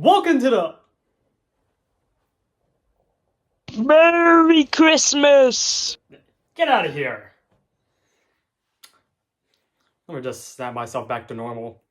Welcome to the Merry Christmas! Get out of here. Let me just snap myself back to normal.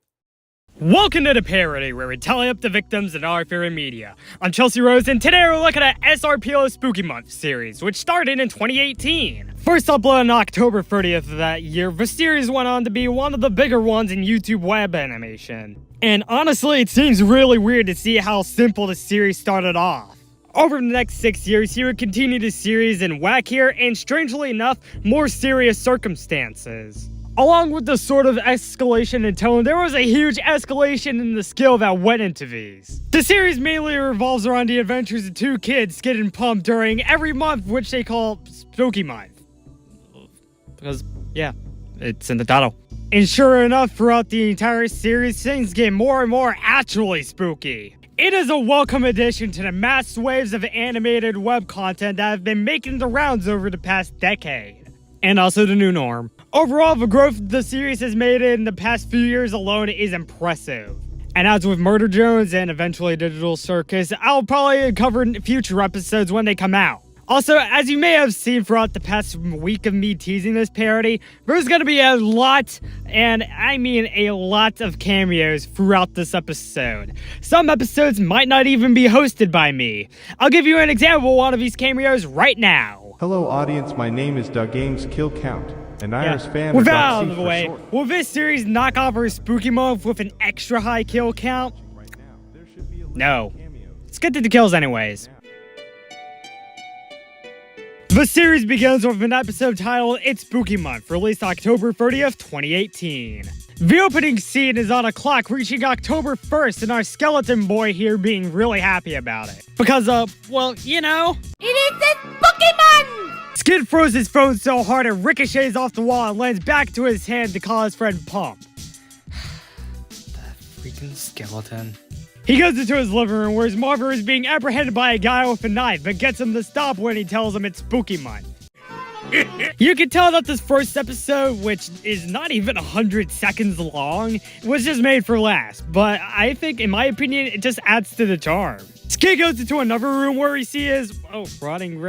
Welcome to the parody, where we tally up the victims in our favorite media. I'm Chelsea Rose, and today we're looking at SRPO Spooky Month series, which started in 2018. First uploaded on October 30th of that year, the series went on to be one of the bigger ones in YouTube web animation. And honestly, it seems really weird to see how simple the series started off. Over the next 6 years, he would continue the series in wackier and, strangely enough, more serious circumstances. Along with the sort of escalation in tone, there was a huge escalation in the skill that went into these. The series mainly revolves around the adventures of two kids, Skid and Pump, during every month, which they call Spooky Month. Because, yeah, it's in the title. And sure enough, throughout the entire series, things get more and more actually spooky. It is a welcome addition to the mass waves of animated web content that have been making the rounds over the past decade. And also the new norm. Overall, the growth the series has made in the past few years alone is impressive. And as with Murder Jones and eventually Digital Circus, I'll probably cover future episodes when they come out. Also, as you may have seen throughout the past week of me teasing this parody, there's gonna be a lot, and I mean a lot of cameos throughout this episode. Some episodes might not even be hosted by me. I'll give you an example of one of these cameos right now. Hello audience, my name is Doug Games Kill Count, and Iris fan with of that out .c of the for way, short. will this series knock off our Spooky Month with an extra high kill count? Right now, there should be a list No. of cameos. Let's get to the kills anyways. The series begins with an episode titled It's Spooky Month, released October 30th, 2018. The opening scene is on a clock reaching October 1st, and our skeleton boy here being really happy about it. Because, well, you know... It is the Pokemon! Skid throws his phone so hard it ricochets off the wall and lands back to his hand to call his friend Pump. That freaking skeleton. He goes into his living room where his mother is being apprehended by a guy with a knife, but gets him to stop when he tells him it's Spooky Month. You can tell that this first episode, which is not even 100 seconds long, was just made for laughs, but I think, in my opinion, it just adds to the charm. Skid goes into another room where he sees rotting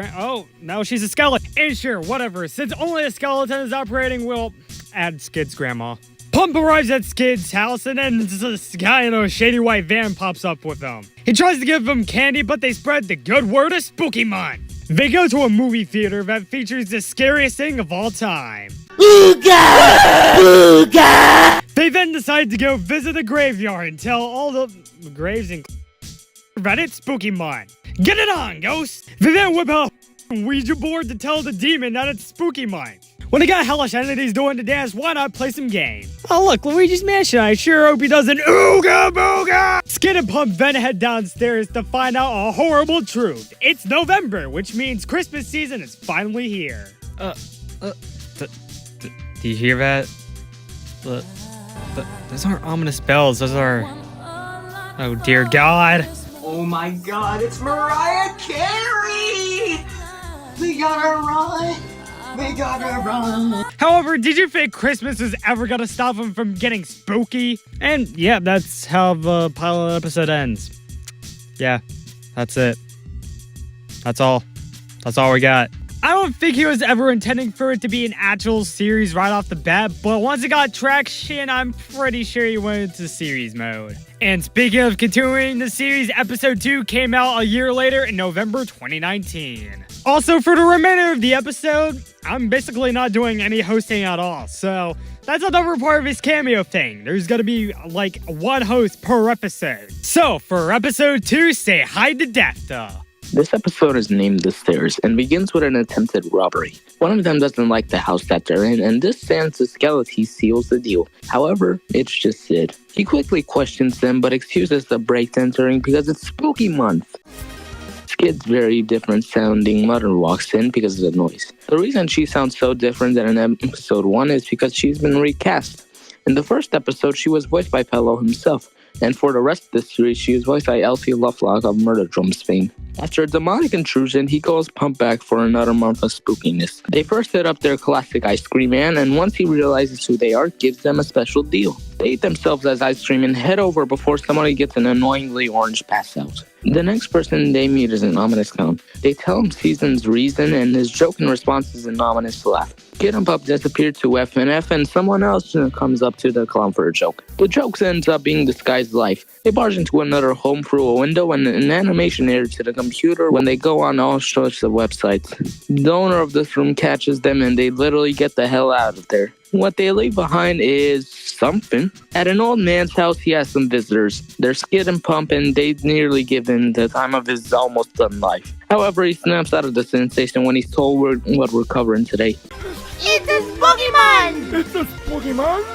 no, she's a skeleton. And sure, whatever, since only a skeleton is operating, we'll add Skid's grandma. Pump arrives at Skid's house, and then this guy in a shady white van pops up with them. He tries to give them candy, but they spread the good word of Spooky Month. They go to a movie theater that features the scariest thing of all time. Booga! Booga! They then decide to go visit a graveyard and tell all the graves in that it's Spooky Month. Get it on, ghost! They then whip out a Ouija board to tell the demon that it's Spooky Month. When they got hellish entities doing the dance, why not play some game? Oh look, Luigi's Mansion, I sure hope he does an ooga booga! Skid and Pump then head downstairs to find out a horrible truth. It's November, which means Christmas season is finally here. Do you hear that? Those aren't ominous bells, those are... Oh dear God. Oh my God, it's Mariah Carey! We gotta run! We gotta run! However, did you think Christmas is ever gonna stop him from getting spooky? And yeah, that's how the pilot episode ends. Yeah, that's it. That's all. That's all we got. I don't think he was ever intending for it to be an actual series right off the bat, but once it got traction, I'm pretty sure he went into series mode. And speaking of continuing the series, episode 2 came out a year later in November 2019. Also, for the remainder of the episode, I'm basically not doing any hosting at all, so that's another part of his cameo thing. There's gonna be like one host per episode. So, for episode 2, say hi to Daphta. This episode is named The Stairs and begins with an attempted robbery. One of them doesn't like the house that they're in, and this Santa skeleton seals the deal. However, it's just Sid. He quickly questions them, but excuses the break entering because it's Spooky Month. Skid's very different sounding mother walks in because of the noise. The reason she sounds so different than in episode 1 is because she's been recast. In the first episode, she was voiced by Pello himself, and for the rest of the series, she is voiced by Elsie Lovelock of Murder Drums fame. After a demonic intrusion, he calls Pump back for another month of spookiness. They first hit up their classic ice cream man, and once he realizes who they are, gives them a special deal. They eat themselves as ice cream and head over before somebody gets an annoyingly orange pass out. The next person they meet is an ominous clown. They tell him Season's reason, and his joke in response is an ominous laugh. Kid and Pup disappear to FNF, and someone else comes up to the clown for a joke. The joke ends up being disguised life. They barge into another home through a window, and an animation airs to the computer when they go on all sorts of websites. The owner of this room catches them, and they literally get the hell out of there. What they leave behind is something. At an old man's house, he has some visitors. They're Skid and Pump, and they nearly give him the time of his almost done life. However, he snaps out of the sensation when he's told what we're covering today. It's a Pokemon! It's a Pokemon!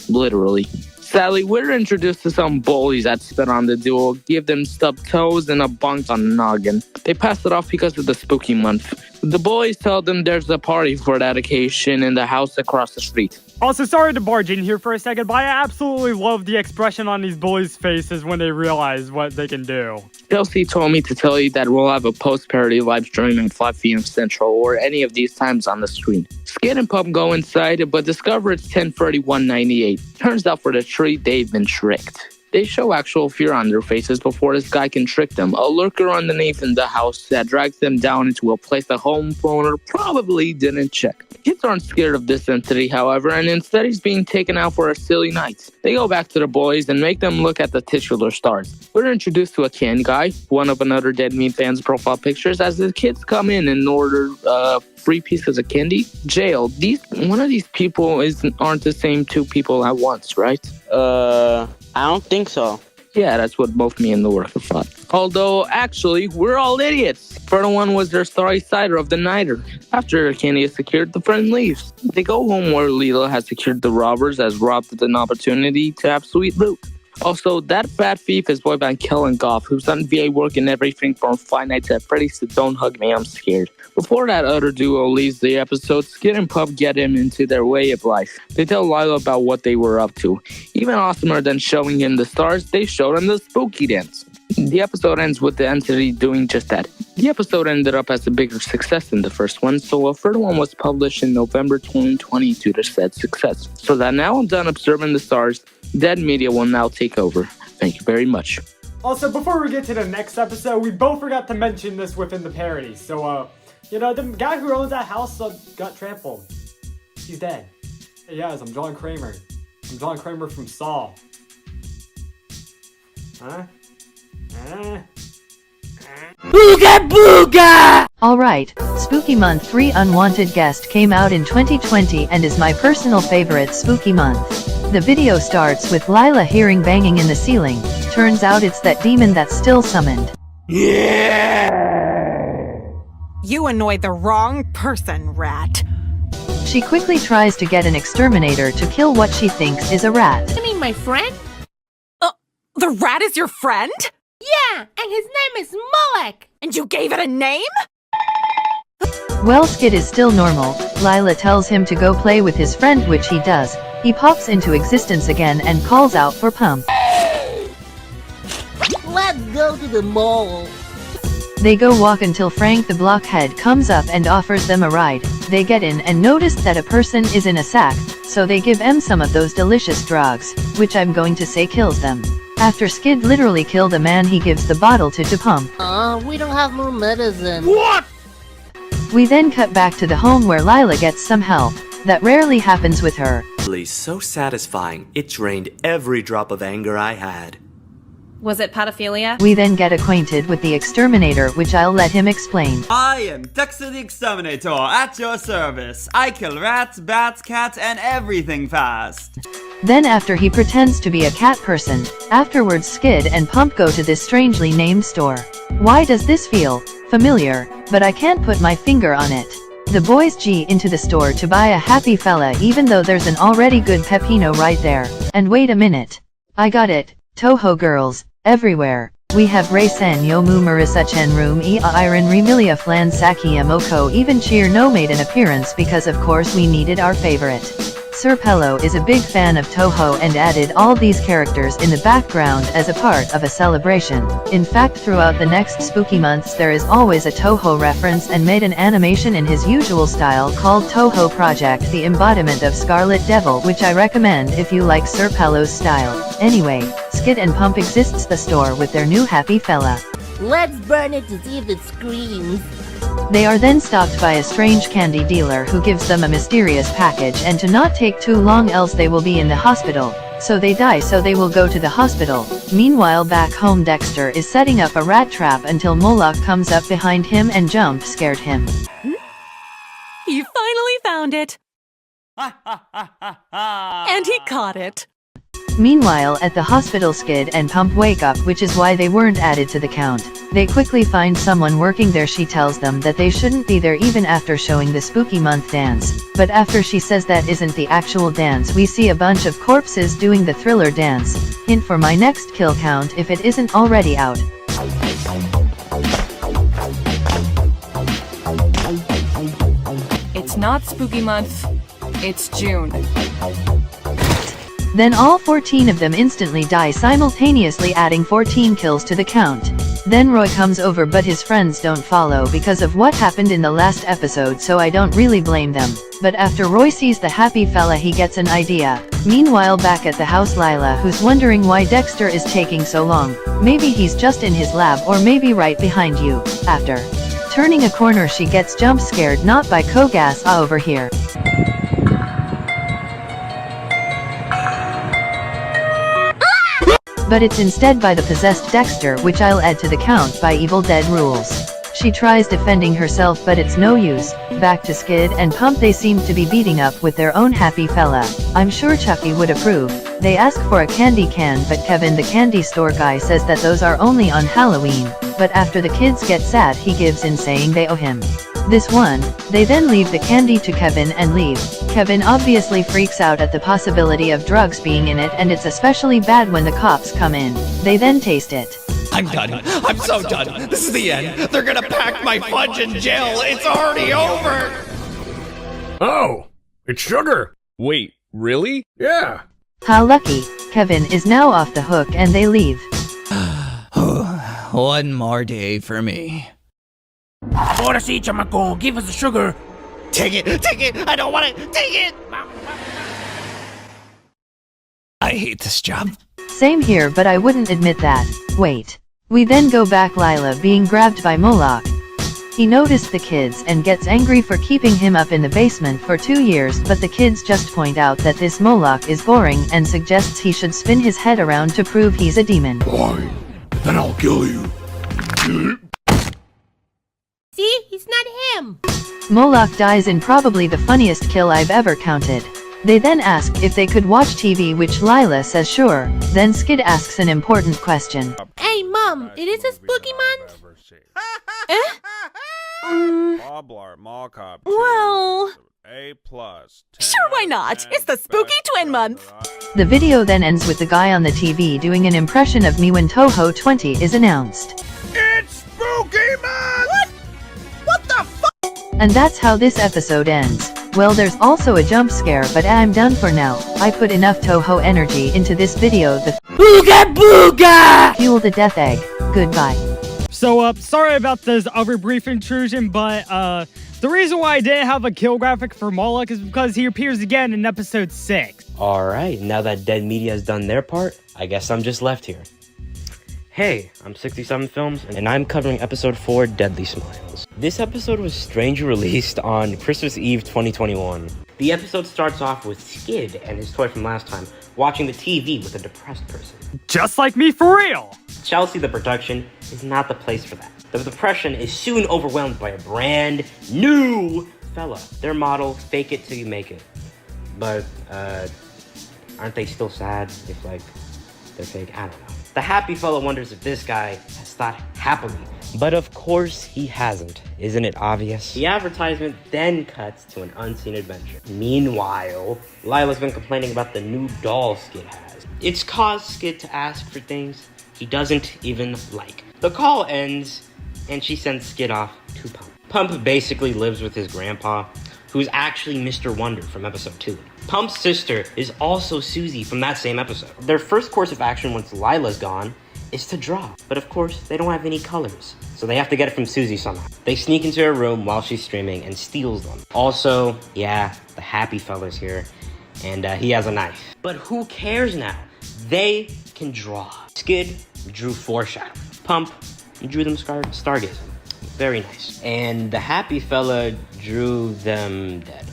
Literally. Sadly, we're introduced to some bullies that spit on the duo, give them stubbed toes and a bonk on the noggin. They pass it off because of the spooky month. The boys tell them there's a party for that occasion in the house across the street. Also, sorry to barge in here for a second, but I absolutely love the expression on these bullies' faces when they realize what they can do. Chelsea told me to tell you that we'll have a post-parody live stream at 5 p.m. Central or any of these times on the screen. Skid and Pup go inside, but discover it's 10:31:98. Turns out for the treat, they've been tricked. They show actual fear on their faces before this guy can trick them. A lurker underneath in the house that drags them down into a place the homeowner probably didn't check. Kids aren't scared of this entity, however, and instead he's being taken out for a silly night. They go back to the boys and make them look at the titular stars. We're introduced to a can guy, one of another Dead Meat fan's profile pictures, as the kids come in and order free pieces of candy. Jail. One of these people aren't the same two people at once, right? I don't think so. Yeah, that's what both me and the worker thought. Although, actually, we're all idiots. Further one was their starry cider of the nighter. After their candy is secured, the friend leaves. They go home where Lila has secured the robbers as robbed an opportunity to have sweet loot. Also, that fat thief is voiced by Kellen Goff, who's done VA work in everything from Five Nights at Freddy's to Don't Hug Me, I'm Scared. Before that other duo leaves the episode, Skid and Pup get him into their way of life. They tell Lila about what they were up to. Even awesomer than showing him the stars, they showed him the spooky dance. The episode ends with the entity doing just that. The episode ended up as a bigger success than the first one, so a third one was published in November 2020 due to said success. So that now I'm done observing the stars, Dead Media will now take over. Thank you very much. Also, before we get to the next episode, we both forgot to mention this within the parody. So, the guy who owns that house got trampled. He's dead. Yes, I'm John Kramer. I'm John Kramer from Saw. Huh? Booga booga! Alright, Spooky Month 3 Unwanted Guest came out in 2020 and is my personal favorite spooky month. The video starts with Lila hearing banging in the ceiling. Turns out it's that demon that's still summoned. Yeah! You annoyed the wrong person, rat. She quickly tries to get an exterminator to kill what she thinks is a rat. You mean my friend? The rat is your friend? Yeah, and his name is Moloch! And you gave it a name? Well, Skid is still normal. Lila tells him to go play with his friend, which he does. He pops into existence again and calls out for Pump. Let's go to the mall. They go walk until Frank the Blockhead comes up and offers them a ride. They get in and notice that a person is in a sack, so they give them some of those delicious drugs, which I'm going to say kills them. After Skid literally killed a man, he gives the bottle to Pump. We don't have more medicine. What? We then cut back to the home where Lila gets some help. That rarely happens with her. So satisfying, it drained every drop of anger I had. Was it pedophilia? We then get acquainted with the exterminator, which I'll let him explain. I am Dexter the Exterminator, at your service. I kill rats, bats, cats, and everything fast. Then after he pretends to be a cat person, afterwards Skid and Pump go to this strangely named store. Why does this feel familiar? But I can't put my finger on it. The boys G into the store to buy a happy fella, even though there's an already good pepino right there. And wait a minute. I got it. Toho girls. Everywhere. We have Ray Sen Yomu Marissa Chen Room Ea Iron Remilia Flan Saki Amoko even Cheer No made an appearance because of course we needed our favorite. Sir Pello is a big fan of Toho and added all these characters in the background as a part of a celebration. In fact, throughout the next spooky months there is always a Toho reference and made an animation in his usual style called Toho Project, the embodiment of Scarlet Devil, which I recommend if you like Sir Pello's style. Anyway, Skid and Pump exists the store with their new happy fella. Let's burn it to see if it screams. They are then stopped by a strange candy dealer who gives them a mysterious package and to not take too long else they will be in the hospital. So they die, so they will go to the hospital. Meanwhile back home Dexter is setting up a rat trap until Moloch comes up behind him and jump scared him. You finally found it. And he caught it. Meanwhile at the hospital, Skid and Pump wake up, which is why they weren't added to the count. They quickly find someone working there. She tells them that they shouldn't be there even after showing the spooky month dance. But after she says that isn't the actual dance, we see a bunch of corpses doing the Thriller dance. Hint for my next kill count if it isn't already out. It's not spooky month. It's June. Then all 14 of them instantly die, simultaneously adding 14 kills to the count. Then Roy comes over, but his friends don't follow because of what happened in the last episode, so I don't really blame them. But after Roy sees the happy fella, he gets an idea. Meanwhile back at the house, Lila, who's wondering why Dexter is taking so long. Maybe he's just in his lab, or maybe right behind you. After turning a corner she gets jump scared, not by Kogas over here. But it's instead by the possessed Dexter, which I'll add to the count by Evil Dead rules. She tries defending herself, but it's no use. Back to Skid and Pump, they seem to be beating up with their own happy fella. I'm sure Chucky would approve. They ask for a candy can, but Kevin, the candy store guy, says that those are only on Halloween. But after the kids get sad, he gives in saying they owe him this one. They then leave the candy to Kevin and leave. Kevin obviously freaks out at the possibility of drugs being in it, and it's especially bad when the cops come in. They then taste it. I'm done. I'm so done. This is the end. They're gonna pack my fudge in jail. It's already over. Oh, it's sugar. Wait, really? Yeah. How lucky. Kevin is now off the hook and they leave. One more day for me. Ahora sí, chamaco. Give us the sugar. Take it. Take it. I don't want it. Take it. I hate this job. Same here, but I wouldn't admit that. Wait. We then go back, Lila being grabbed by Moloch. He noticed the kids and gets angry for keeping him up in the basement for 2 years, but the kids just point out that this Moloch is boring and suggests he should spin his head around to prove he's a demon. Fine. Then I'll kill you. See? He's not him. Moloch dies in probably the funniest kill I've ever counted. They then ask if they could watch TV, which Lila says sure. Then Skid asks an important question. Hey, Mom, it is a spooky month? Well, sure, why not? It's the spooky twin month. The video then ends with the guy on the TV doing an impression of me when Toho 20 is announced. It's spooky month! What the fuck? And that's how this episode ends. Well, there's also a jump scare, but I'm done for now. I put enough Toho energy into this video. The Booga booga! Fuel the death egg. Goodbye. So, sorry about this brief intrusion, but, the reason why I didn't have a kill graphic for Moloch is because he appears again in episode 6. Alright, now that Dead Media has done their part, I guess I'm just left here. Hey, I'm 67 Films, and I'm covering episode 4, Deadly Smiles. This episode was strangely released on Christmas Eve 2021. The episode starts off with Skid and his toy from last time watching the TV with a depressed person. Just like me for real! Chelsea, the production, is not the place for that. The depression is soon overwhelmed by a brand new fella. Their model, fake it till you make it. But, aren't they still sad if, like, they're fake? I don't know. The happy fellow wonders if this guy has thought happily. But of course he hasn't. Isn't it obvious? The advertisement then cuts to an unseen adventure. Meanwhile, Lila's been complaining about the new doll Skid has. It's caused Skid to ask for things he doesn't even like. The call ends, and she sends Skid off to Pump. Pump basically lives with his grandpa, who's actually Mr. Wonder from episode 2. Pump's sister is also Susie from that same episode. Their first course of action once Lila's gone is to draw. But of course, they don't have any colors, so they have to get it from Susie somehow. They sneak into her room while she's streaming and steals them. Also, yeah, the happy fella's here, and he has a knife. But who cares now? They can draw. Skid drew Foreshadow. Pump drew them Stargazing. Very nice. And the happy fella drew them dead.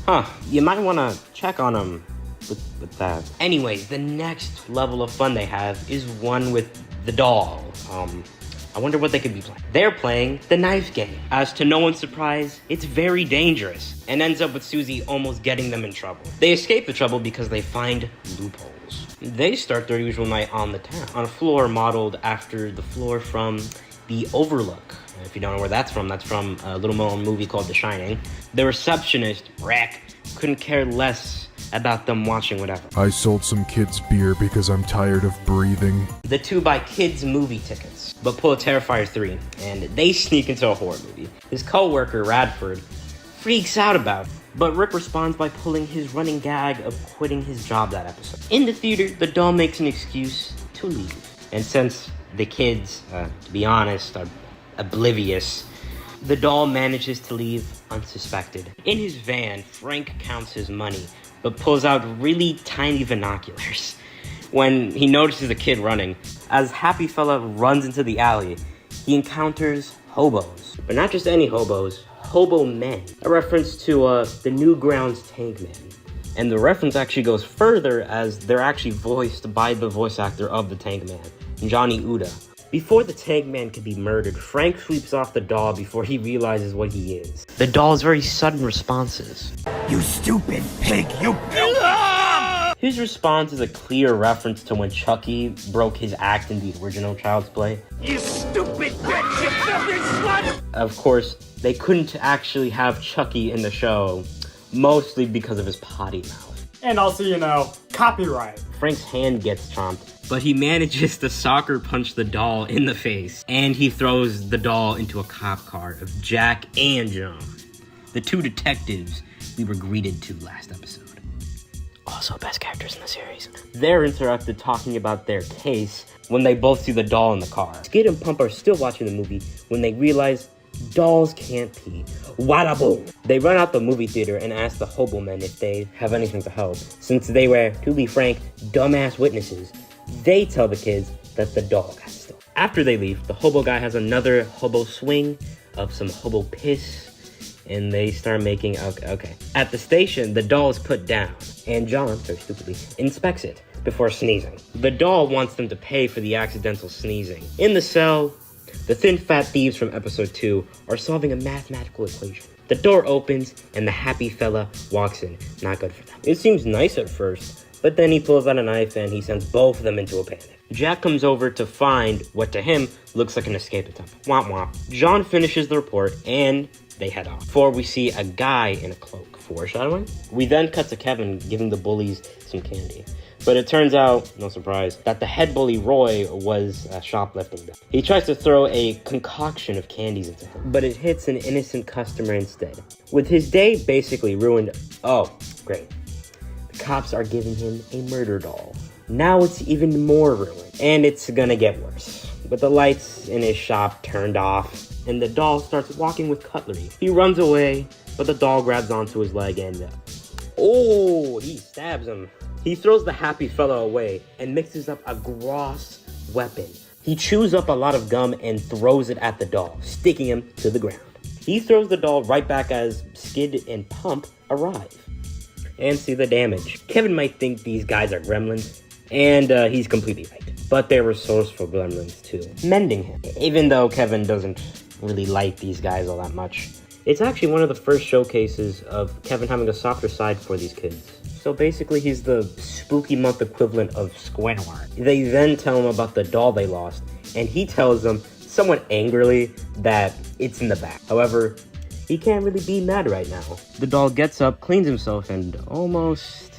Huh, you might want to check on them with that. Anyways, the next level of fun they have is one with the doll. I wonder what they could be playing. They're playing the knife game. As to no one's surprise, it's very dangerous and ends up with Susie almost getting them in trouble. They escape the trouble because they find loopholes. They start their usual night on the town, on a floor modeled after the floor from The Overlook. If you don't know where that's from a little-known movie called The Shining. The receptionist, Rack, couldn't care less about them watching whatever. I sold some kids beer because I'm tired of breathing. The two buy kids movie tickets, but pull a Terrifier 3, and they sneak into a horror movie. His co-worker, Radford, freaks out about it, but Rick responds by pulling his running gag of quitting his job that episode. In the theater, the doll makes an excuse to leave. And since the kids, to be honest, are oblivious, the doll manages to leave unsuspected. In his van, Frank counts his money, but pulls out really tiny binoculars. When he notices a kid running, as Happy Fella runs into the alley, he encounters hobos. But not just any hobos, hobo men. A reference to the Newgrounds Tank Man. And the reference actually goes further, as they're actually voiced by the voice actor of the Tank Man, Johnny Uda. Before the Tank Man can be murdered, Frank sweeps off the doll before he realizes what he is. The doll's very sudden responses. You stupid pig, you... His response is a clear reference to when Chucky broke his act in the original Child's Play. You stupid bitch, you filthy slut! Of course, they couldn't actually have Chucky in the show, mostly because of his potty mouth. And also, you know, copyright. Frank's hand gets chomped, but he manages to soccer punch the doll in the face, and he throws the doll into a cop car of Jack and John, the two detectives we were greeted to last episode. Also best characters in the series. They're interrupted talking about their case when they both see the doll in the car. Skid and Pump are still watching the movie when they realize dolls can't pee. Wada boom! They run out the movie theater and ask the hobo men if they have anything to help. Since they were, to be frank, dumbass witnesses, they tell the kids that the doll got stolen. After they leave, the hobo guy has another hobo swing of some hobo piss, and they start making, okay. At the station, the doll is put down, and John, very stupidly, inspects it before sneezing. The doll wants them to pay for the accidental sneezing. In the cell, the thin fat thieves from episode 2 are solving a mathematical equation. The door opens, and the happy fella walks in. Not good for them. It seems nice at first, but then he pulls out a knife and he sends both of them into a panic. Jack comes over to find what to him looks like an escape attempt. Womp womp. John finishes the report, and they head off. Before we see a guy in a cloak. Foreshadowing? We then cut to Kevin giving the bullies some candy. But it turns out, no surprise, that the head bully Roy was shoplifting them. He tries to throw a concoction of candies into him, but it hits an innocent customer instead. With his day basically ruined, oh, great. The cops are giving him a murder doll. Now it's even more ruined, and it's gonna get worse. With the lights in his shop turned off, and the doll starts walking with cutlery. He runs away, but the doll grabs onto his leg and, he stabs him. He throws the happy fellow away and mixes up a gross weapon. He chews up a lot of gum and throws it at the doll, sticking him to the ground. He throws the doll right back as Skid and Pump arrive and see the damage. Kevin might think these guys are gremlins, and he's completely right. But they're resourceful gremlins too, mending him. Even though Kevin doesn't really like these guys all that much, it's actually one of the first showcases of Kevin having a softer side for these kids. So basically, he's the spooky month equivalent of Squidward. They then tell him about the doll they lost, and he tells them, somewhat angrily, that it's in the back. However, he can't really be mad right now. The doll gets up, cleans himself, and almost...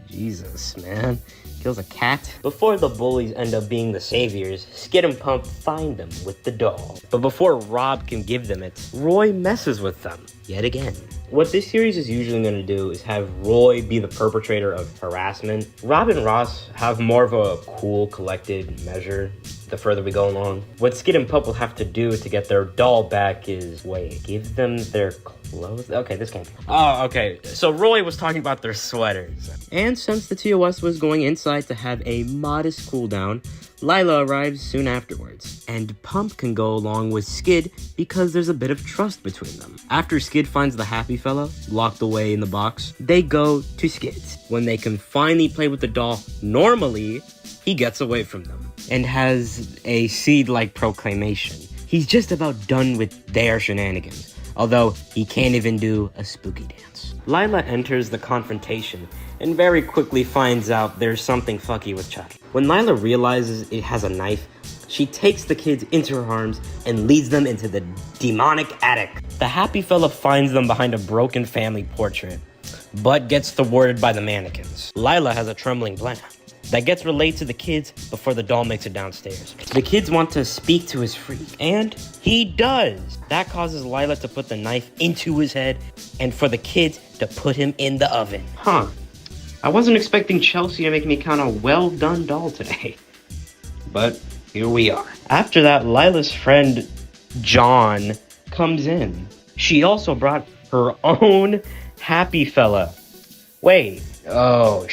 Jesus, man. Kills a cat. Before the bullies end up being the saviors, Skid and Pump find them with the doll. But before Rob can give them it, Roy messes with them, yet again. What this series is usually going to do is have Roy be the perpetrator of harassment. Rob and Ross have more of a cool, collected measure the further we go along. What Skid and Pup will have to do to get their doll back is, wait, give them their clothes? Okay, this can't be. Oh, okay. So Roy was talking about their sweaters. And since the TOS was going inside to have a modest cool down, Lila arrives soon afterwards, and Pump can go along with Skid because there's a bit of trust between them. After Skid finds the happy fella locked away in the box, they go to Skid's. When they can finally play with the doll normally, he gets away from them and has a seed-like proclamation. He's just about done with their shenanigans, although he can't even do a spooky dance. Lila enters the confrontation and very quickly finds out there's something fucky with Chucky. When Lila realizes it has a knife, she takes the kids into her arms and leads them into the demonic attic. The happy fella finds them behind a broken family portrait, but gets thwarted by the mannequins. Lila has a trembling plan that gets relayed to the kids before the doll makes it downstairs. The kids want to speak to his freak, and he does. That causes Lila to put the knife into his head and for the kids to put him in the oven. Huh. I wasn't expecting Chelsea to make me count a well-done doll today. But here we are. After that, Lila's friend, John, comes in. She also brought her own happy fella. Wait. Oh,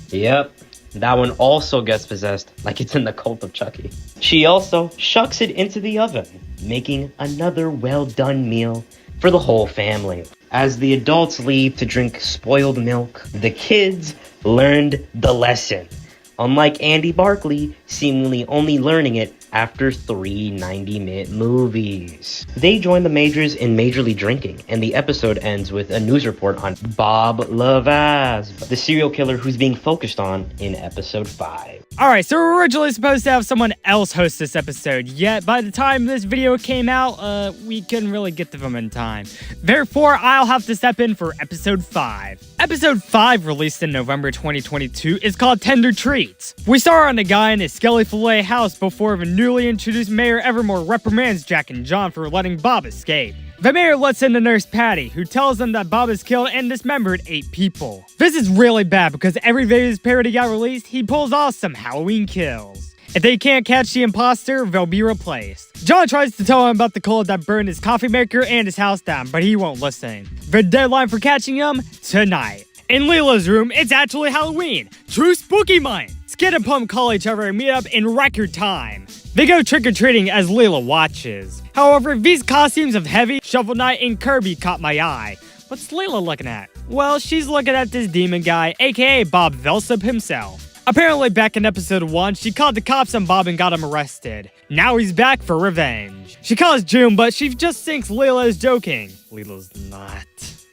Yep. That one also gets possessed, like it's in the Cult of Chucky. She also shucks it into the oven, making another well-done meal for the whole family. As the adults leave to drink spoiled milk, the kids learned the lesson. Unlike Andy Barkley, seemingly only learning it after 3 90-minute movies. They join the Majors in majorly drinking, and the episode ends with a news report on Bob Lavaz, the serial killer who's being focused on in episode 5. Alright, so we're originally supposed to have someone else host this episode, yet by the time this video came out, we couldn't really get to them in time. Therefore, I'll have to step in for episode 5. Episode 5, released in November 2022, is called Tender Treats. We star on a guy in his Skelly Filet house before the newly introduced Mayor Evermore reprimands Jack and John for letting Bob escape. The mayor lets in the nurse Patty, who tells them that Bob has killed and dismembered 8 people. This is really bad because every day this parody got released, he pulls off some Halloween kills. If they can't catch the imposter, they'll be replaced. John tries to tell him about the cold that burned his coffee maker and his house down, but he won't listen. The deadline for catching him? Tonight. In Lila's room, it's actually Halloween. True spooky mind. Skid and Pump call each other and meet up in record time. They go trick-or-treating as Lila watches. However, these costumes of Heavy, Shovel Knight, and Kirby caught my eye. What's Lila looking at? Well, she's looking at this demon guy, aka Bob Velsip himself. Apparently back in episode 1, she called the cops on Bob and got him arrested. Now he's back for revenge. She calls June, but she just thinks Lila is joking. Lila's not.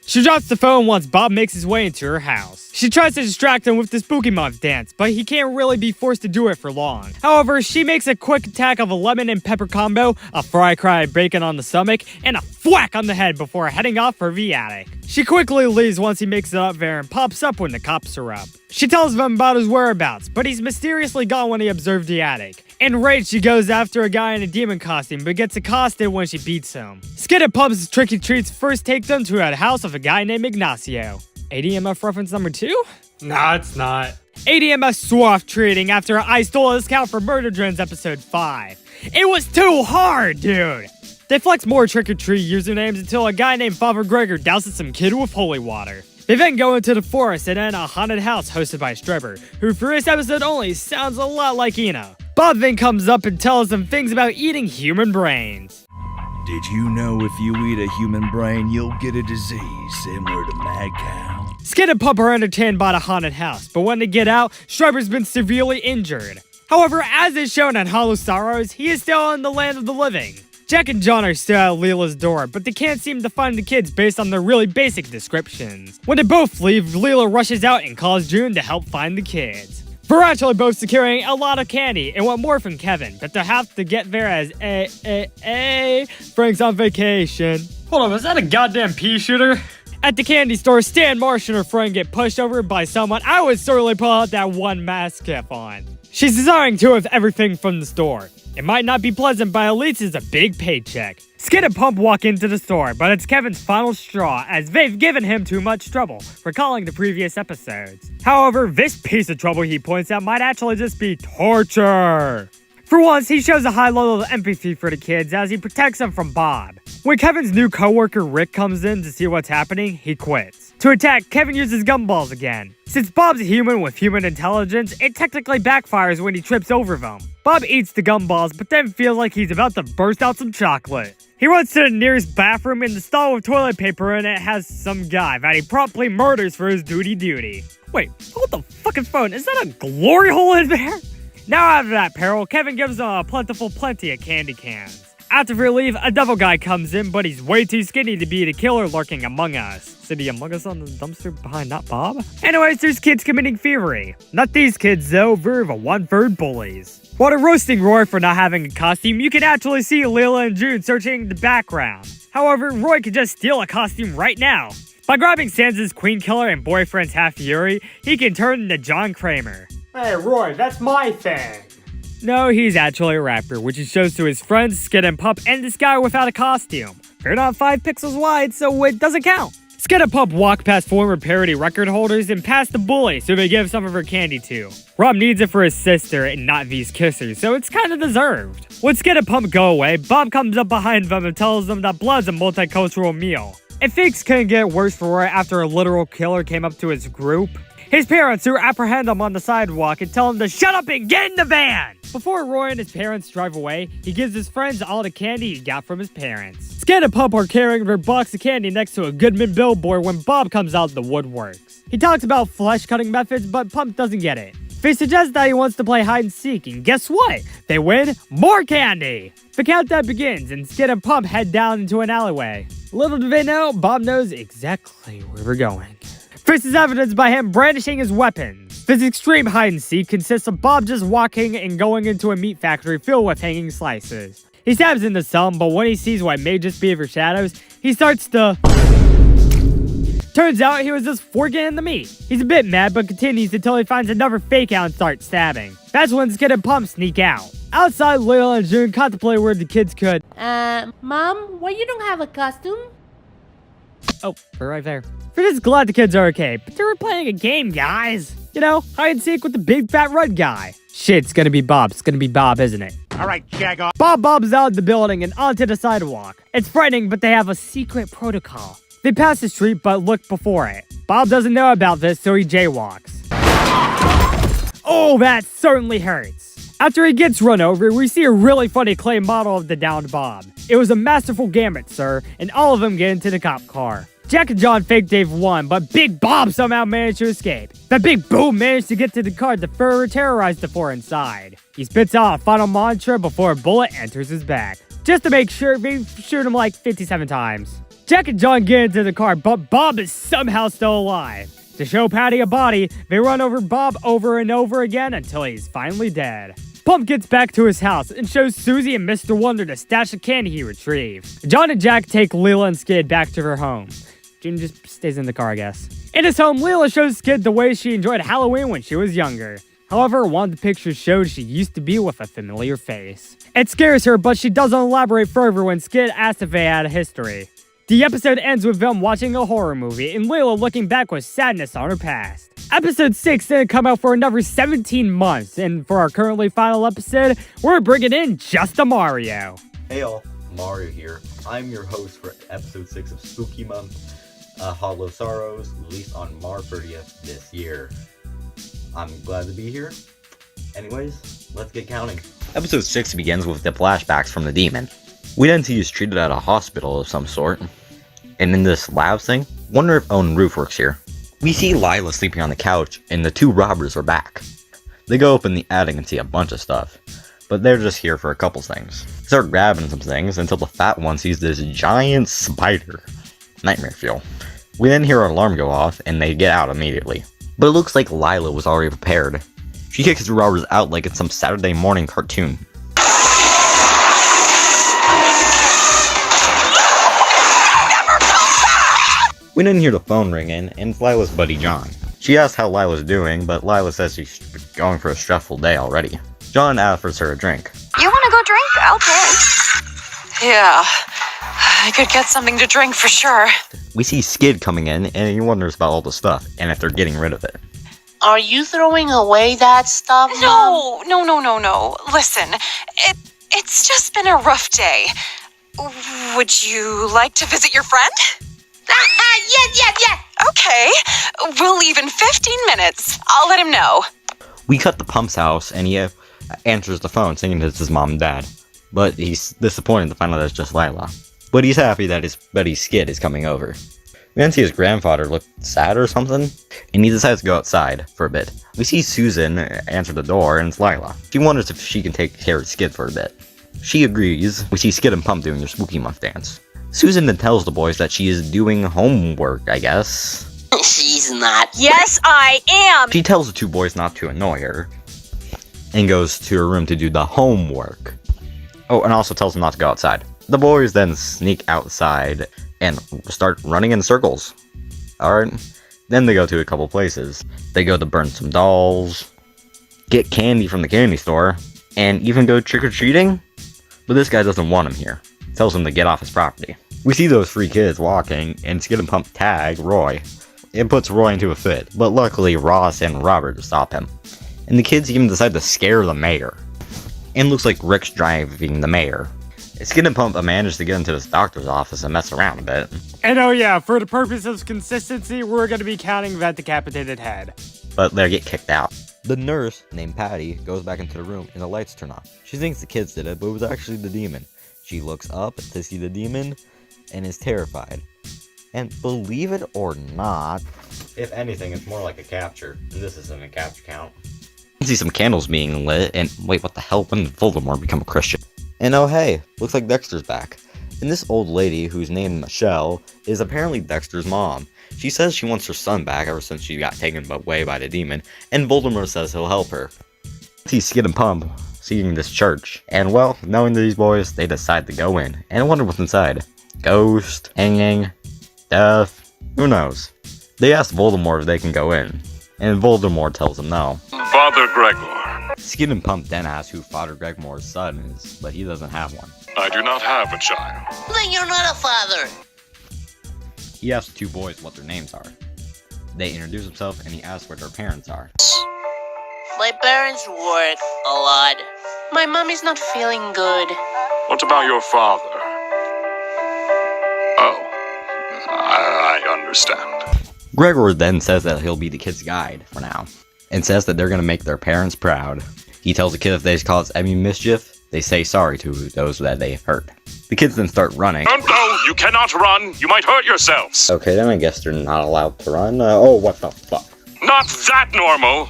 She drops the phone once Bob makes his way into her house. She tries to distract him with the Spooky Month dance, but he can't really be forced to do it for long. However, she makes a quick attack of a lemon and pepper combo, a fry cry bacon on the stomach, and a thwack on the head before heading off for the attic. She quickly leaves once he makes it up there and pops up when the cops are up. She tells them about his whereabouts, but he's mysteriously gone when he observed the attic. Enraged, she goes after a guy in a demon costume, but gets accosted when she beats him. Skid and Pump's Tricky Treats first take them to a house of a guy named Ignacio. ADMF reference number 2? Nah, it's not. ADMF swath treating after I stole his count for Murder Drones episode 5. It was too hard, dude! They flex more trick-or-treat usernames until a guy named Father Gregor douses some kid with holy water. They then go into the forest and end a haunted house hosted by Strebber, who for this episode only sounds a lot like Ina. Bob then comes up and tells them things about eating human brains. Did you know if you eat a human brain, you'll get a disease similar to mad cow? Skid and Pup are entertained by the haunted house, but when they get out, Strebber's been severely injured. However, as is shown on Hollow Sorrows, he is still in the land of the living. Jack and John are still at Lila's door, but they can't seem to find the kids based on their really basic descriptions. When they both leave, Lila rushes out and calls June to help find the kids. They're actually both securing a lot of candy and want more from Kevin, but they'll have to get there as Frank's on vacation. Hold on, was that a goddamn pea shooter? At the candy store, Stan, Marsh, and her friend get pushed over by someone. I would certainly pull out that one mask kept on. She's desiring two of everything from the store. It might not be pleasant, but at least it's a big paycheck. Skid and Pump walk into the store, but it's Kevin's final straw as they've given him too much trouble, recalling the previous episodes. However, this piece of trouble he points out might actually just be torture. For once, he shows a high level of empathy for the kids as he protects them from Bob. When Kevin's new coworker Rick comes in to see what's happening, he quits. To attack, Kevin uses gumballs again. Since Bob's a human with human intelligence, it technically backfires when he trips over them. Bob eats the gumballs, but then feels like he's about to burst out some chocolate. He runs to the nearest bathroom and the stall with toilet paper in it has some guy that he promptly murders for his duty. Wait, hold the fucking phone, is that a glory hole in there? Now out of that peril, Kevin gives them a plentiful plenty of candy cans. After they leave, a devil guy comes in, but he's way too skinny to be the killer lurking among us. So the Among Us on the dumpster behind not Bob? Anyways, there's kids committing thievery. Not these kids though, they're the one-third bullies. While they're roasting Roy for not having a costume, you can actually see Leela and June searching the background. However, Roy could just steal a costume right now. By grabbing Sans' Queen Killer and boyfriend's Half Fury, he can turn into John Kramer. Hey Roy, that's my thing. No, he's actually a rapper, which he shows to his friends Skid and Pup and this guy without a costume. They're not 5 pixels wide, so it doesn't count. Skid and Pup walk past former parody record holders and past the bullies who they give some of her candy to. Rob needs it for his sister and not these kissers, so it's kinda deserved. When Skid and Pup go away, Bob comes up behind them and tells them that blood's a multicultural meal. And things couldn't get worse for Roy after a literal killer came up to his group. His parents, who apprehend him on the sidewalk and tell him to shut up and get in the van! Before Roy and his parents drive away, he gives his friends all the candy he got from his parents. Skid and Pup are carrying their box of candy next to a Goodman billboard when Bob comes out of the woodworks. He talks about flesh-cutting methods, but Pup doesn't get it. They suggest that he wants to play hide-and-seek, and guess what? They win more candy! The countdown begins, and Skid and Pup head down into an alleyway. Little do they know, Bob knows exactly where we're going. This is evidenced by him brandishing his weapons. This extreme hide-and-seek consists of Bob just walking and going into a meat factory filled with hanging slices. He stabs into some, but when he sees what may just be their shadows, he starts to... Turns out he was just forking in the meat. He's a bit mad, but continues until he finds another fake out and starts stabbing. That's when Skid and Pump sneak out. Outside, Lil and June contemplate where the kids could... Mom, why you don't have a costume? Oh, they're right there. We're just glad the kids are okay, but they were playing a game, guys. You know, hide and seek with the big fat red guy. Shit, it's gonna be Bob. It's gonna be Bob, isn't it? Alright, jag off. Bob's out of the building and onto the sidewalk. It's frightening, but they have a secret protocol. They pass the street, but look before it. Bob doesn't know about this, so he jaywalks. Oh, that certainly hurts. After he gets run over, we see a really funny clay model of the downed Bob. It was a masterful gambit, sir, and all of them get into the cop car. Jack and John fake Dave won, but Big Bob somehow managed to escape. That Big Boom managed to get to the car to further terrorize the four inside. He spits out a final mantra before a bullet enters his back. Just to make sure, they shoot him like 57 times. Jack and John get into the car, but Bob is somehow still alive. To show Patty a body, they run over Bob over and over again until he's finally dead. Pump gets back to his house and shows Susie and Mr. Wonder the stash of candy he retrieved. John and Jack take Leela and Skid back to their home. June just stays in the car, I guess. In his home, Leela shows Skid the way she enjoyed Halloween when she was younger. However, one of the pictures showed she used to be with a familiar face. It scares her, but she doesn't elaborate further when Skid asks if they had a history. The episode ends with them watching a horror movie and Leela looking back with sadness on her past. Episode 6 didn't come out for another 17 months, and for our currently final episode, we're bringing in just a Mario. Hey all, Mario here. I'm your host for episode 6 of Spooky Month, Hollow Sorrows, released on March 30th this year. I'm glad to be here. Anyways, let's get counting. Episode 6 begins with the flashbacks from the demon. We then see he's treated at a hospital of some sort. And in this lab thing, wonder if Owen Roof works here. We see Lila sleeping on the couch, and the two robbers are back. They go up in the attic and see a bunch of stuff, but they're just here for a couple things. They start grabbing some things until the fat one sees this giant spider. Nightmare fuel. We then hear an alarm go off, and they get out immediately. But it looks like Lila was already prepared. She kicks the robbers out like it's some Saturday morning cartoon. We didn't hear the phone ringing, and it's Lila's buddy John. She asks how Lila's doing, but Lila says she's going for a stressful day already. John offers her a drink. You want to go drink? Okay. Yeah, I could get something to drink for sure. We see Skid coming in, and he wonders about all the stuff, and if they're getting rid of it. Are you throwing away that stuff, Mom? No. Listen, it's just been a rough day. Would you like to visit your friend? Yeah. Okay, we'll leave in 15 minutes. I'll let him know. We cut to Pump's house, and he answers the phone saying it's his mom and dad. But he's disappointed to find out it's just Lila. But he's happy that his buddy Skid is coming over. We then see his grandfather look sad or something, and he decides to go outside for a bit. We see Susan answer the door, and it's Lila. She wonders if she can take care of Skid for a bit. She agrees. We see Skid and Pump doing their Spooky Month dance. Susan then tells the boys that she is doing homework, I guess. She's not. Yes, I am! She tells the two boys not to annoy her, and goes to her room to do the homework. Oh, and also tells them not to go outside. The boys then sneak outside and start running in circles. Alright, then they go to a couple places. They go to burn some dolls, get candy from the candy store, and even go trick-or-treating. But this guy doesn't want him here. Tells him to get off his property. We see those three kids walking, and Skid and Pump tag Roy. It puts Roy into a fit, but luckily Ross and Robert stop him. And the kids even decide to scare the mayor. And looks like Rick's driving the mayor. Skid and Pump managed to get into this doctor's office and mess around a bit. And oh yeah, for the purpose of consistency, we're gonna be counting that decapitated head. But they get kicked out. The nurse, named Patty, goes back into the room and the lights turn off. She thinks the kids did it, but it was actually the demon. She looks up to see the demon and is terrified. And believe it or not, If anything, it's more like a capture. And this isn't a capture count. you see some candles being lit, and wait, what the hell? When did Voldemort become a Christian? And oh hey, looks like Dexter's back. And this old lady, who's named Michelle, is apparently Dexter's mom. She says she wants her son back ever since she got taken away by the demon, and Voldemort says he'll help her. See Skid and Pump seeing this church, and well, knowing these boys, they decide to go in, and wonder what's inside. Ghost, hanging, death, who knows? They ask Voldemort if they can go in, and Voldemort tells them no. Father Gregor. Skid and Pump then asks who Father Gregmore's son is, but he doesn't have one. I do not have a child. Then you're not a father. He asks the two boys what their names are. They introduce themselves, and he asks where their parents are. My parents work a lot. My mom is not feeling good. What about your father? Oh, I understand. Gregor then says that he'll be the kid's guide for now, and says that they're going to make their parents proud. He tells the kid if they cause any mischief, they say sorry to those that they have hurt. The kids then start running. Don't go! You cannot run! You might hurt yourselves! Okay, then I guess they're not allowed to run. Oh, what the fuck? Not that normal!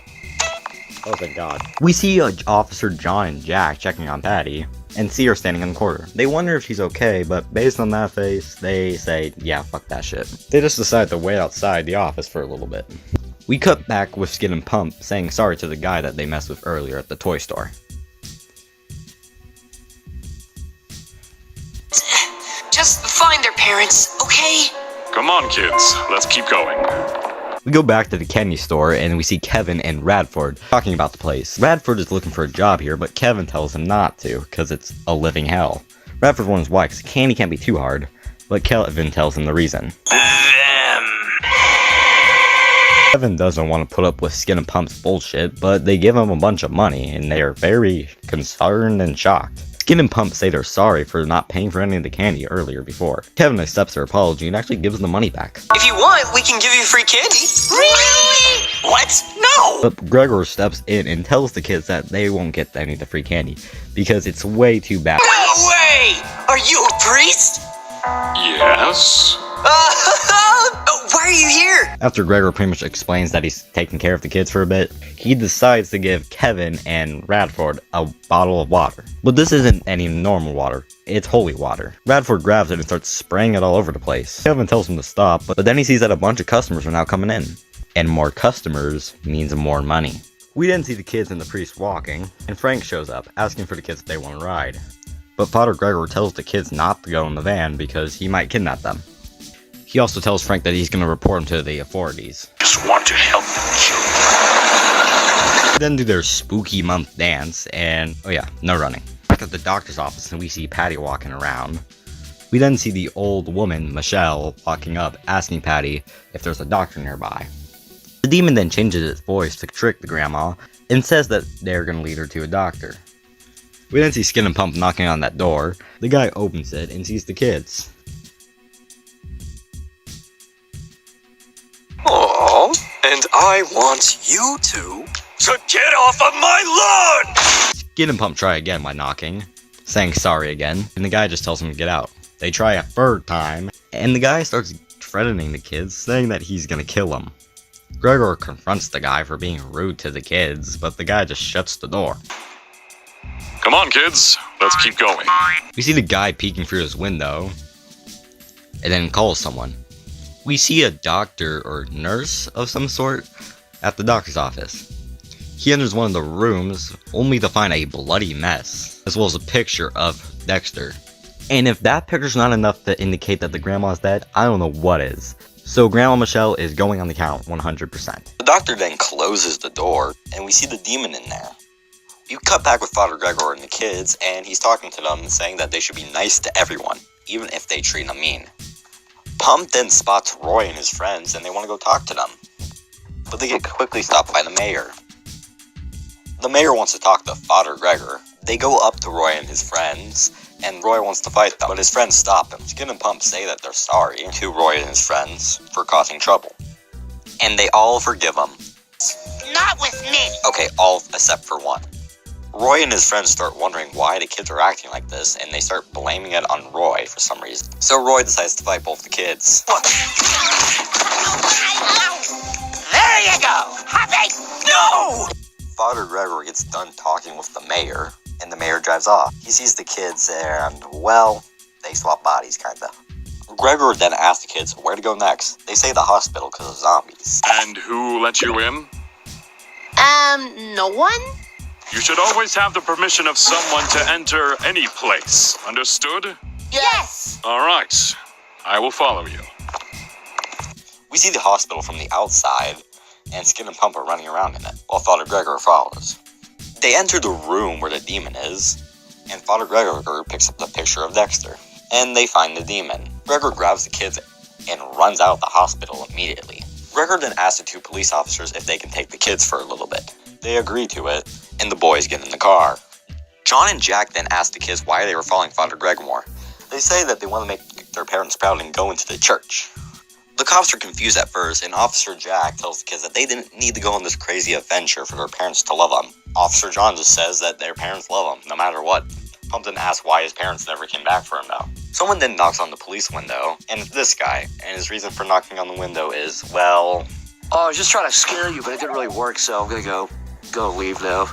Oh, thank God. We see Officer John and Jack checking on Patty, and see her standing in the corner. They wonder if she's okay, but based on that face, they say, yeah, fuck that shit. They just decide to wait outside the office for a little bit. We cut back with Skid and Pump saying sorry to the guy that they messed with earlier at the toy store. Just find their parents, okay? Come on, kids. Let's keep going. We go back to the candy store, and we see Kevin and Radford talking about the place. Radford is looking for a job here, but Kevin tells him not to, because it's a living hell. Radford wonders why, because candy can't be too hard, but Kevin tells him the reason. Kevin doesn't want to put up with Skid and Pump's bullshit, but they give him a bunch of money, and they are very concerned and shocked. Skid and Pump say they're sorry for not paying for any of the candy earlier before. Kevin accepts their apology and actually gives them the money back. If you want, we can give you free candy. Really? What? No! But Gregor steps in and tells the kids that they won't get any of the free candy, because it's way too bad. No way! Are you a priest? Yes? Why are you here? After Gregor pretty much explains that he's taking care of the kids for a bit, he decides to give Kevin and Radford a bottle of water. But this isn't any normal water, it's holy water. Radford grabs it and starts spraying it all over the place. Kevin tells him to stop, but then he sees that a bunch of customers are now coming in. And more customers means more money. We then see the kids and the priest walking, and Frank shows up, asking for the kids if they want to ride. But Father Gregor tells the kids not to go in the van because he might kidnap them. He also tells Frank that he's going to report him to the authorities. Just want to help the children. Then do their spooky month dance, and oh yeah, no running. Back at the doctor's office, and we see Patty walking around. We then see the old woman, Michelle, walking up, asking Patty if there's a doctor nearby. The demon then changes its voice to trick the grandma, and says that they're going to lead her to a doctor. We then see Skin and Pump knocking on that door. The guy opens it and sees the kids. Aww, and I want you to get off of my lawn! Skin and Pump try again by knocking, saying sorry again, and the guy just tells him to get out. They try a third time, and the guy starts threatening the kids, saying that he's gonna kill them. Gregor confronts the guy for being rude to the kids, but the guy just shuts the door. Come on, kids. Let's keep going. We see the guy peeking through his window, and then calls someone. We see a doctor or nurse of some sort at the doctor's office. He enters one of the rooms, only to find a bloody mess, as well as a picture of Dexter. And if that picture's not enough to indicate that the grandma's dead, I don't know what is. So Grandma Michelle is going on the count 100%. The doctor then closes the door, and we see the demon in there. You cut back with Father Gregor and the kids, and he's talking to them, saying that they should be nice to everyone, even if they treat them mean. Pump then spots Roy and his friends, and they want to go talk to them. But they get quickly stopped by the mayor. The mayor wants to talk to Father Gregor. They go up to Roy and his friends, and Roy wants to fight them, but his friends stop him. Skin and Pump say that they're sorry to Roy and his friends for causing trouble. And they all forgive him. Not with me. Okay, all except for one. Roy and his friends start wondering why the kids are acting like this, and they start blaming it on Roy for some reason. So Roy decides to fight both the kids. There you go. Happy? No! Father Gregor gets done talking with the mayor, and the mayor drives off. He sees the kids, and, well, they swap bodies, kinda. Gregor then asks the kids where to go next. They say the hospital because of zombies. And who let you in? No one? You should always have the permission of someone to enter any place. Understood? Yes. All right. I will follow you. We see the hospital from the outside, and Skin and Pump are running around in it, while Father Gregor follows. They enter the room where the demon is, and Father Gregor picks up the picture of Dexter, and they find the demon. Gregor grabs the kids and runs out of the hospital immediately. Gregor then asks the two police officers if they can take the kids for a little bit. They agree to it, and the boys get in the car. John and Jack then ask the kids why they were following Father Gregor. They say that they want to make their parents proud and go into the church. The cops are confused at first, and Officer Jack tells the kids that they didn't need to go on this crazy adventure for their parents to love them. Officer John just says that their parents love them, no matter what. Pump then asks why his parents never came back for him though. Someone then knocks on the police window, and it's this guy, and his reason for knocking on the window is, well... Oh, I was just trying to scare you, but it didn't really work, so I'm gonna go leave now.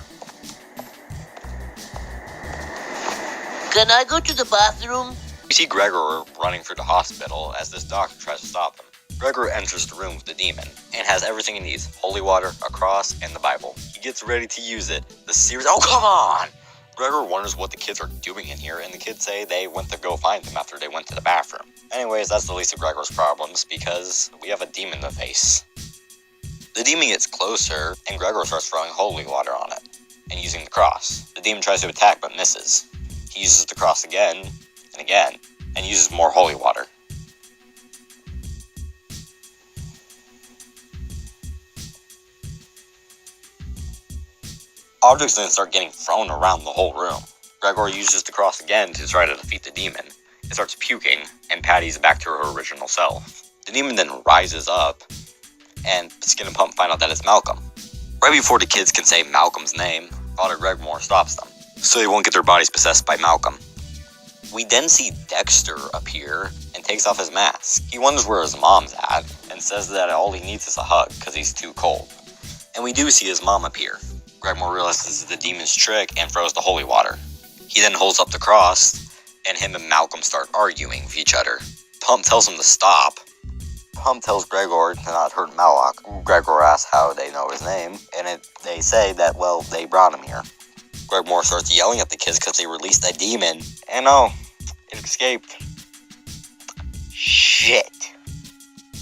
Can I go to the bathroom? We see Gregor running through the hospital as this doctor tries to stop him. Gregor enters the room with the demon and has everything he needs: holy water, a cross, and the Bible. He gets ready to use it. The series, oh come on! Gregor wonders what the kids are doing in here, and the kids say they went to go find him after they went to the bathroom. Anyways, that's the least of Gregor's problems because we have a demon to face. The demon gets closer, and Gregor starts throwing holy water on it and using the cross. The demon tries to attack but misses. He uses the cross again and again, and uses more holy water. Objects then start getting thrown around the whole room. Gregor uses the cross again to try to defeat the demon. It starts puking, and Patty's back to her original self. The demon then rises up, and Skin and Pump find out that it's Malcolm. Right before the kids can say Malcolm's name, Father Gregor stops them, so they won't get their bodies possessed by Malcolm. We then see Dexter appear and takes off his mask. He wonders where his mom's at, and says that all he needs is a hug because he's too cold. And we do see his mom appear. Gregor realizes the demon's trick and throws the holy water. He then holds up the cross, and him and Malcolm start arguing with each other. Pump tells him to stop. Pump tells Gregor to not hurt Malak. Gregor asks how they know his name, and they say that, well, they brought him here. Gregor starts yelling at the kids because they released a demon, and oh, it escaped. Shit.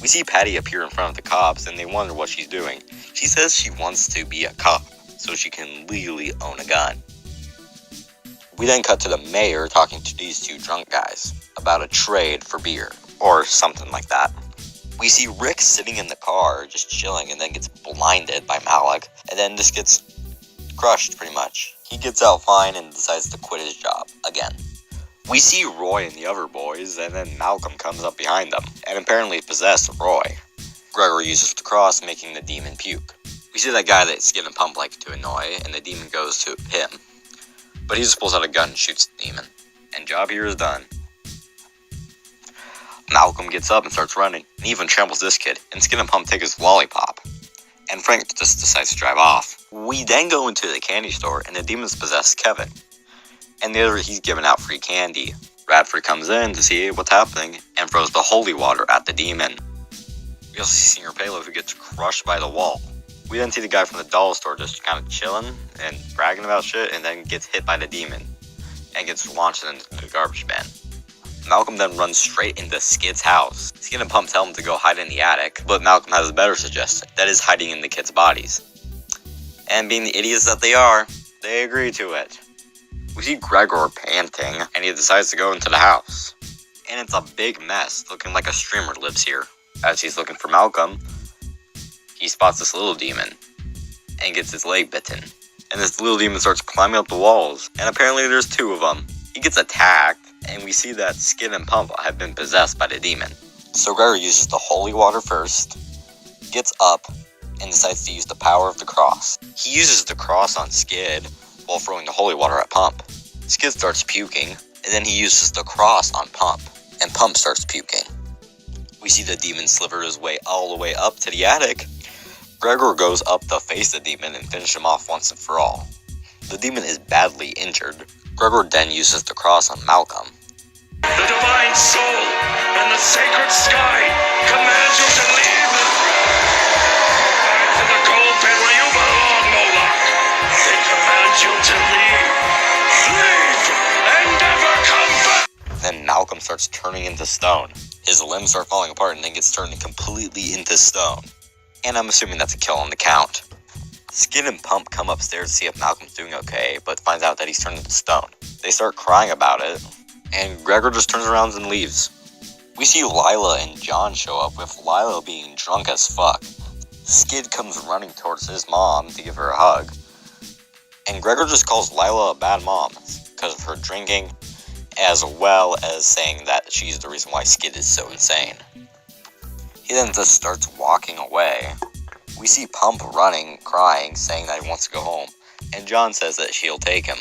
We see Patty appear in front of the cops, and they wonder what she's doing. She says she wants to be a cop, so she can legally own a gun. We then cut to the mayor talking to these two drunk guys about a trade for beer, or something like that. We see Rick sitting in the car, just chilling, and then gets blinded by Malik, and then just gets crushed, pretty much. He gets out fine and decides to quit his job, again. We see Roy and the other boys, and then Malcolm comes up behind them, and apparently possessed Roy. Gregor uses the cross, making the demon puke. We see that guy that Skid and Pump like to annoy, and the demon goes to him. But he just pulls out a gun and shoots the demon, and job here is done. Malcolm gets up and starts running, and even tramples this kid, and Skid and Pump take his lollipop. And Frank just decides to drive off. We then go into the candy store, and the demons possess Kevin. And the other, he's giving out free candy. Radford comes in to see what's happening, and throws the holy water at the demon. We also see Senior Palo, who gets crushed by the wall. We then see the guy from the doll store just kind of chilling and bragging about shit, and then gets hit by the demon, and gets launched into the garbage bin. Malcolm then runs straight into Skid's house. Skid and Pump tell him to go hide in the attic, but Malcolm has a better suggestion, that is hiding in the kids' bodies. And being the idiots that they are, they agree to it. We see Gregor panting, and he decides to go into the house. And it's a big mess, looking like a streamer lives here. As he's looking for Malcolm, he spots this little demon, and gets his leg bitten. And this little demon starts climbing up the walls, and apparently there's two of them. He gets attacked, and we see that Skid and Pump have been possessed by the demon. So Gregor uses the holy water first, gets up, and decides to use the power of the cross. He uses the cross on Skid, while throwing the holy water at Pump. Skid starts puking, and then he uses the cross on Pump, and Pump starts puking. We see the demon sliver his way all the way up to the attic. Gregor goes up to face the demon and finish him off once and for all. The demon is badly injured. Gregor then uses the cross on Malcolm. The divine soul and the sacred sky command you to leave the back to the cold pit where you belong, Moloch. They command you to leave. Leave and never come back. Then Malcolm starts turning into stone. His limbs start falling apart and then gets turned completely into stone. And I'm assuming that's a kill on the count. Skid and Pump come upstairs to see if Malcolm's doing okay, but finds out that he's turned into stone. They start crying about it, and Gregor just turns around and leaves. We see Lila and John show up, with Lila being drunk as fuck. Skid comes running towards his mom to give her a hug, and Gregor just calls Lila a bad mom because of her drinking, as well as saying that she's the reason why Skid is so insane. He then just starts walking away. We see Pump running, crying, saying that he wants to go home, and John says that she'll take him.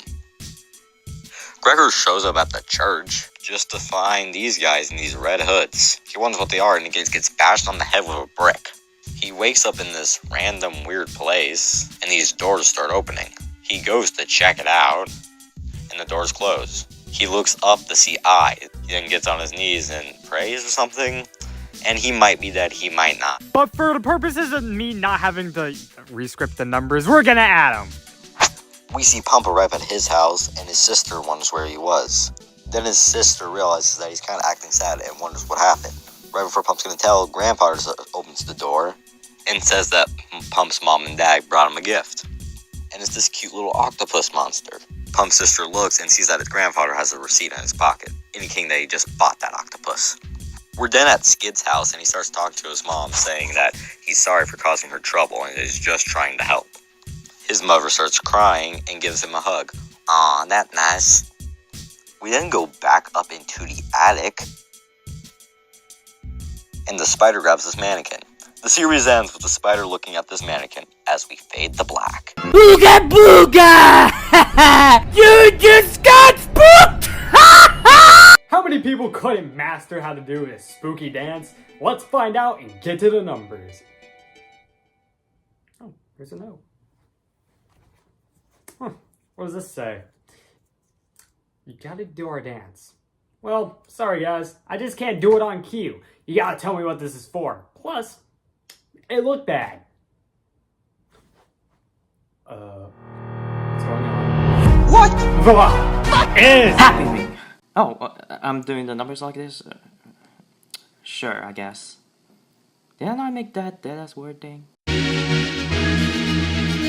Gregor shows up at the church just to find these guys in these red hoods. He wonders what they are, and he gets bashed on the head with a brick. He wakes up in this random weird place, and these doors start opening. He goes to check it out, and the doors close. He looks up to see eyes. He then gets on his knees and prays or something. And he might be dead, he might not. But for the purposes of me not having to rescript the numbers, we're gonna add them. We see Pump arrive at his house, and his sister wonders where he was. Then his sister realizes that he's kind of acting sad and wonders what happened. Right before Pump's gonna tell, Grandpa opens the door and says that Pump's mom and dad brought him a gift. And it's this cute little octopus monster. Pump's sister looks and sees that his grandfather has a receipt in his pocket, indicating that he just bought that octopus. We're then at Skid's house, and he starts talking to his mom, saying that he's sorry for causing her trouble and is just trying to help. His mother starts crying and gives him a hug. Aw, that's nice. We then go back up into the attic, and the spider grabs this mannequin. The series ends with the spider looking at this mannequin as we fade to black. Booga booga! You just got spooked! How many people couldn't master how to do this spooky dance? Let's find out and get to the numbers. Oh, there's a note. Huh, what does this say? You gotta do our dance. Well, sorry guys, I just can't do it on cue. You gotta tell me what this is for. Plus, it looked bad. What's going on? What? What is Didn't I make that dead-ass word thing?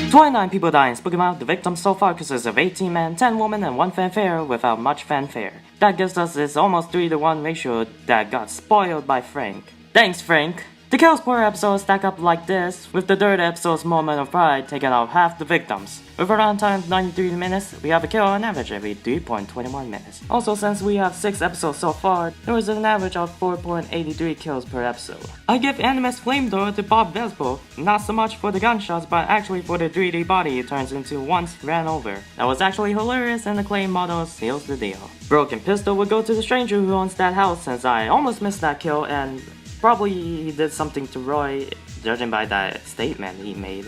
29 people die in Spooky Month. The victims so far consists of 18 men, 10 women, and 1 fanfare without much fanfare. That gives us this almost 3-to-1 ratio that got spoiled by Frank. Thanks, Frank! The kills per episode stack up like this, with the third episode's moment of pride taking out half the victims. With a runtime of 93 minutes, we have a kill on average every 3.21 minutes. Also, since we have 6 episodes so far, there was an average of 4.83 kills per episode. I give Animus Flamethrower to Bob Vespo, not so much for the gunshots, but actually for the 3D body it turns into once ran over. That was actually hilarious, and the claim model seals the deal. Broken Pistol would go to the stranger who owns that house, since I almost missed that kill, and probably he did something to Roy, judging by that statement he made.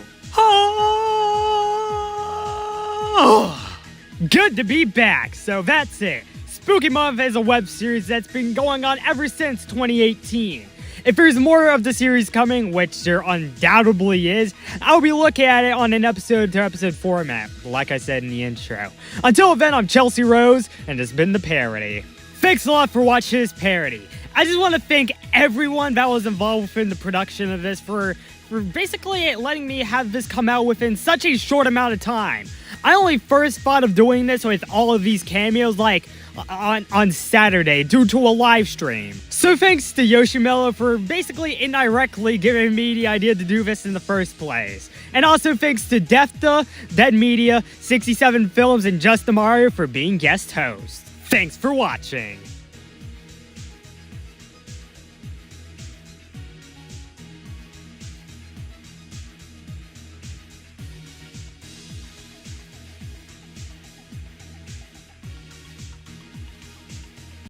Good to be back, so that's it. Spooky Month is a web series that's been going on ever since 2018. If there's more of the series coming, which there undoubtedly is, I'll be looking at it on an episode-to-episode format, like I said in the intro. Until then, I'm Chelsea Rose, and it's been The Parody. Thanks a lot for watching this parody. I just want to thank everyone that was involved in the production of this for basically letting me have this come out within such a short amount of time. I only first thought of doing this with all of these cameos like on Saturday due to a live stream. So thanks to Yoshimelo for basically indirectly giving me the idea to do this in the first place. And also thanks to Defta, Dead Media, 67 Films, and Just Mario for being guest hosts. Thanks for watching.